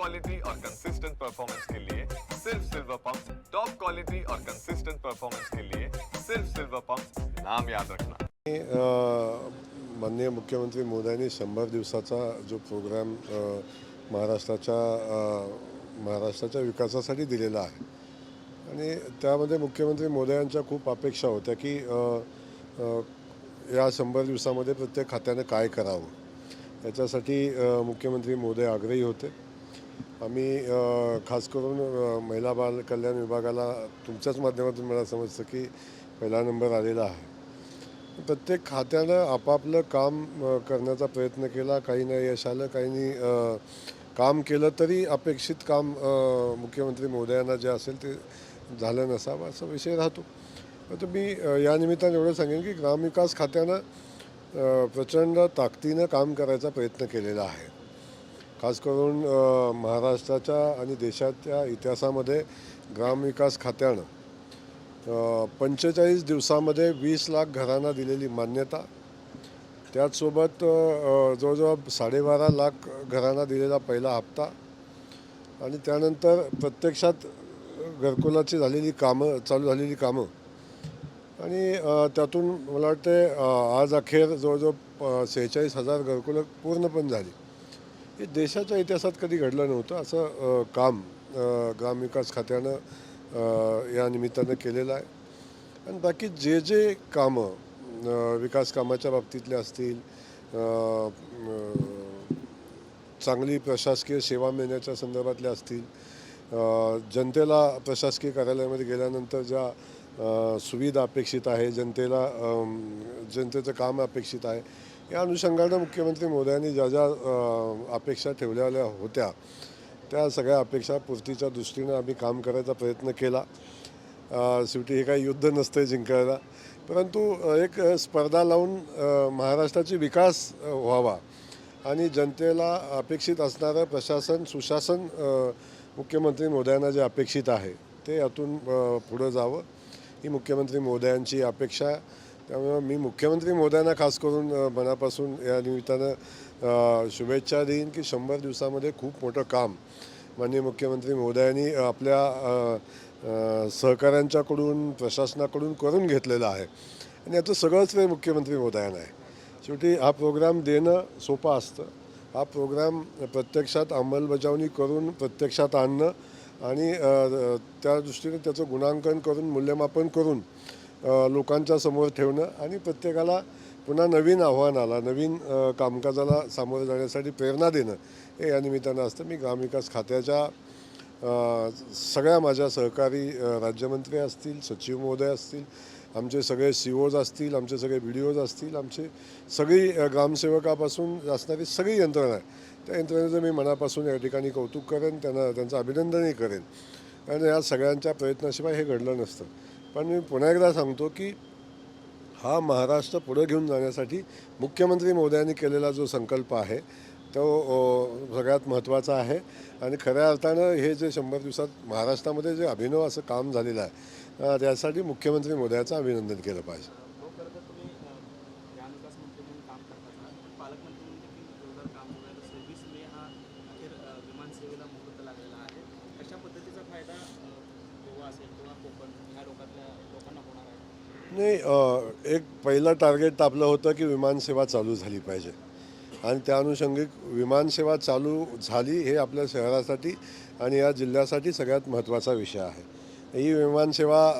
Quality और consistent performance के लिए सिर्फ सिल्वर पंप। टॉप क्वालिटी और कंसिस्टेंट परफॉर्मेंस के लिए सिर्फ सिल्वर पंप, नाम याद रखना। माननीय मुख्यमंत्री मोदयांनी 100 दिवसाचा जो प्रोग्राम महाराष्ट्राच्या विकासासाठी दिलेला आहे आणि त्यामध्ये मुख्यमंत्री मोदयांच्या खूप अपेक्षा होत्या की या 100 दिवसामध्ये प्रत्येक खात्याने काय करावं याच्यासाठी मुख्यमंत्री मोदय आग्रही होते। आम्ही खास करून महिला बाल कल्याण विभागाला तुमच्याच माध्यमातून मला समजतं की पहिला नंबर आलेला आहे। प्रत्येक खात्यानं आपापलं काम करण्याचा प्रयत्न केला, काहींना यश आलं, काहींनी काम केलं तरी अपेक्षित काम मुख्यमंत्री मोदयांना जे असेल ते झालं नसावं असा विषय राहतो। तर मी या निमित्ताने एवढं सांगेन की ग्रामविकास खात्यानं प्रचंड ताकदीनं काम करायचा प्रयत्न केलेला आहे। खास करून महाराष्ट्राच्या आणि देशाच्या इतिहासामध्ये ग्रामविकास खात्यानं 45 दिवसामध्ये 20 लाख घरांना दिलेली मान्यता, त्याचसोबत जवळजवळ 12.5 लाख घरांना दिलेला पहिला हप्ता आणि त्यानंतर प्रत्यक्षात घरकुलाची चालू झालेली कामं आणि त्यातून मला वाटते आज अखेर जवळजवळ 46,000 घरकुलं पूर्ण पण झाली। हे देशाच्या इतिहासात कधी घडलं नव्हतं असं काम ग्रामविकास खात्यानं या निमित्तानं केलेलं आहे। आणि बाकी जे कामं विकास कामाच्या बाबतीतले असतील, चांगली प्रशासकीय सेवा मिळण्याच्या संदर्भातले असतील, जनतेला प्रशासकीय कार्यालयामध्ये गेल्यानंतर ज्या सुविधा अपेक्षित आहे, जनतेचं काम अपेक्षित आहे, या अनुषंगानं मुख्यमंत्री मोदयांनी ज्या अपेक्षा ठेवलेल्या होत्या त्या सगळ्या अपेक्षा पूर्तीच्या दृष्टीनं आम्ही काम करायचा प्रयत्न केला। शेवटी हे काही युद्ध नसतं जिंकायला, परंतु एक स्पर्धा लावून महाराष्ट्राची विकास व्हावा आणि जनतेला अपेक्षित असणारं प्रशासन सुशासन मुख्यमंत्री मोदयांना जे अपेक्षित आहे ते यातून पुढं जावं ही मुख्यमंत्री मोदयांची अपेक्षा आहे। त्यामुळे मी मुख्यमंत्री मोदयांना खास करून मनापासून या निमित्तानं शुभेच्छा देईन की 100 दिवसामध्ये खूप मोठं काम माननीय मुख्यमंत्री मोदयांनी आपल्या सहकाऱ्यांच्याकडून प्रशासनाकडून करून घेतलेलं आहे आणि याचं सगळंच श्रेय मुख्यमंत्री मोदयांना आहे। शेवटी हा प्रोग्राम देणं सोपं असतं, हा प्रोग्राम प्रत्यक्षात अंमलबजावणी करून प्रत्यक्षात आणणं आणि त्या दृष्टीने त्याचं गुणांकन करून मूल्यमापन करून लोकांच्या समोर ठेवणं आणि प्रत्येकाला पुन्हा नवीन आव्हानाला नवीन कामकाजाला सामोरं जाण्यासाठी प्रेरणा देणं हे या निमित्तानं असतं। मी ग्रामविकास खात्याच्या सगळ्या माझ्या सहकारी राज्यमंत्री असतील, सचिव महोदय असतील, आमचे सगळे COs असतील, आमचे सगळे BDOs असतील, आमचे सगळी ग्रामसेवकापासून असणारी सगळी यंत्रणा आहे, त्या यंत्रणेचं मी मनापासून या ठिकाणी कौतुक करेन, त्यांचं अभिनंदनही करेन। कारण या सगळ्यांच्या प्रयत्नाशिवाय हे घडलं नसतं। पण मी पुन्हा एकदा सांगतो की हा महाराष्ट्र पुढे घेऊन जाण्यासाठी मुख्यमंत्री मोदयांनी केलेला जो संकल्प आहे तो सगळ्यात महत्त्वाचा आहे आणि खऱ्या अर्थानं हे जे 100 दिवसात महाराष्ट्रामध्ये जे अभिनव असं काम झालेलं आहे त्यासाठी मुख्यमंत्री मोदयांचं अभिनंदन केलं पाहिजे। नाही, एक पहिलं टार्गेट आपलं होतं की विमानसेवा चालू झाली पाहिजे आणि त्या अनुषंगिक विमानसेवा चालू झाली हे आपल्या शहरासाठी आणि या जिल्ह्यासाठी सगळ्यात महत्त्वाचा विषय आहे। ही विमानसेवा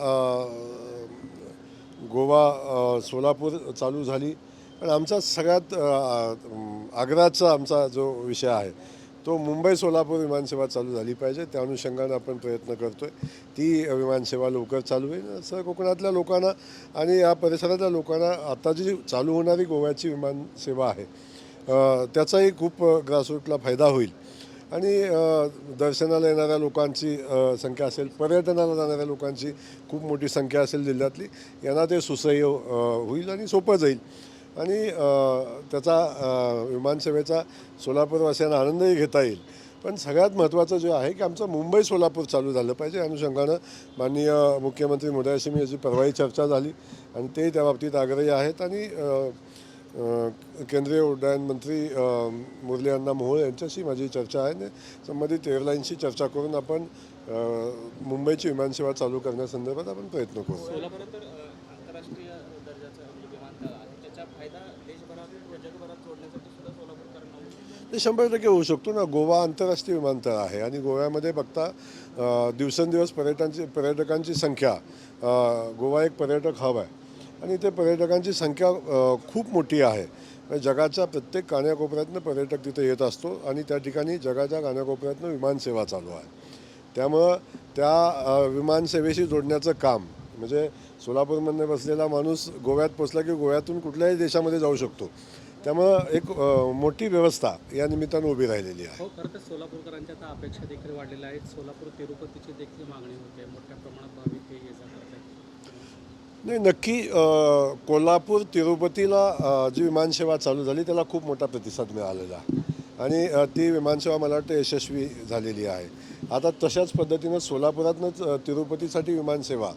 गोवा सोलापूर चालू झाली, पण आमचा सगळ्यात आग्रहाचा आमचा जो विषय आहे तो मुंबई सोलापूर विमानसेवा चालू झाली पाहिजे। त्या अनुषंगानं आपण प्रयत्न करतो आहे, ती विमानसेवा लवकर चालू होईल असं कोकणातल्या लोकांना आणि या परिसरातल्या लोकांना आता जी चालू होणारी गोव्याची विमानसेवा आहे त्याचाही खूप ग्रासरूटला फायदा होईल आणि दर्शनाला येणाऱ्या लोकांची संख्या असेल, पर्यटनाला जाणाऱ्या लोकांची खूप मोठी संख्या असेल जिल्ह्यातली, यांना ते सुसह्य होईल आणि सोपं जाईल आणि त्याचा विमानसेवेचा सोलापूरवासियांना आनंदही घेता येईल। पण सगळ्यात महत्त्वाचं जे आहे की आमचं मुंबई सोलापूर चालू झालं पाहिजे। अनुषंगानं माननीय मुख्यमंत्री मोदयांशी मी याची परवाही चर्चा झाली आणि ते त्या बाबतीत आग्रही आहेत आणि केंद्रीय उड्डयन मंत्री मुरली अण्णा मोहोळ यांच्याशी माझी चर्चा आहे आणि संबंधित एअरलाईनशी चर्चा करून आपण मुंबईची विमानसेवा चालू करण्यासंदर्भात आपण प्रयत्न करू. सोलापूर तर आंतरराष्ट्रीय दर्जाचं विमानतळ आहे, त्याचा फायदा देशभरात जगभरात जोडण्यासाठी सुद्धा सोलापूरकरांना होईल. ते 100% होऊ शकतो ना. गोवा आंतरराष्ट्रीय विमानतळ आहे आणि गोव्यामध्ये बघता दिवसेंदिवस पर्यटकांची संख्या, गोवा एक पर्यटक हब आहे आणि इथे पर्यटकांची संख्या खूप मोठी आहे. जगाच्या प्रत्येक कानाकोपऱ्यातनं पर्यटक तिथे येत असतो आणि त्या ठिकाणी जगाच्या कानाकोपऱ्यातनं विमानसेवा चालू आहे. त्यामुळं त्या विमानसेवेशी जोडण्याचं काम म्हणजे सोलापूरमधनं बसलेला माणूस गोव्यात पोचला की गोव्यातून कुठल्याही देशामध्ये जाऊ शकतो. त्यामुळं एक मोठी व्यवस्था या निमित्तानं उभी राहिलेली आहे. हो, खरं तर सोलापूरकरांच्या आता अपेक्षा देखील वाढलेल्या आहेत. सोलापूर तिरुपतीची देखील मागणी होते, मोठ्या प्रमाणात भाविक हे ये जा करत आहेत. नाही, नक्की कोल्हापूर तिरुपतीला जी विमानसेवा चालू झाली त्याला खूप मोठा प्रतिसाद मिळालेला आणि ती विमानसेवा मला वाटतं यशस्वी झालेली आहे. आता तशाच पद्धतीनं सोलापुरातनंच तिरुपतीसाठी विमानसेवा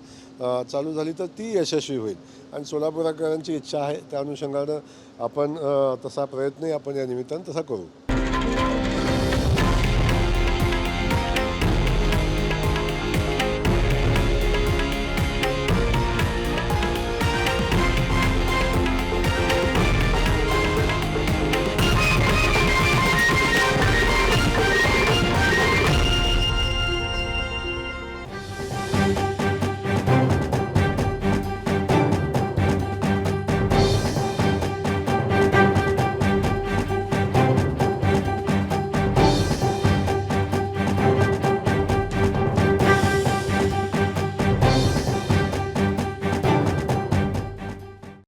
चालू झाली तर ती यशस्वी होईल आणि सोलापूरकरांची इच्छा आहे त्या अनुषंगानं आपण तसा प्रयत्नही आपण या निमित्तानं तसा करू.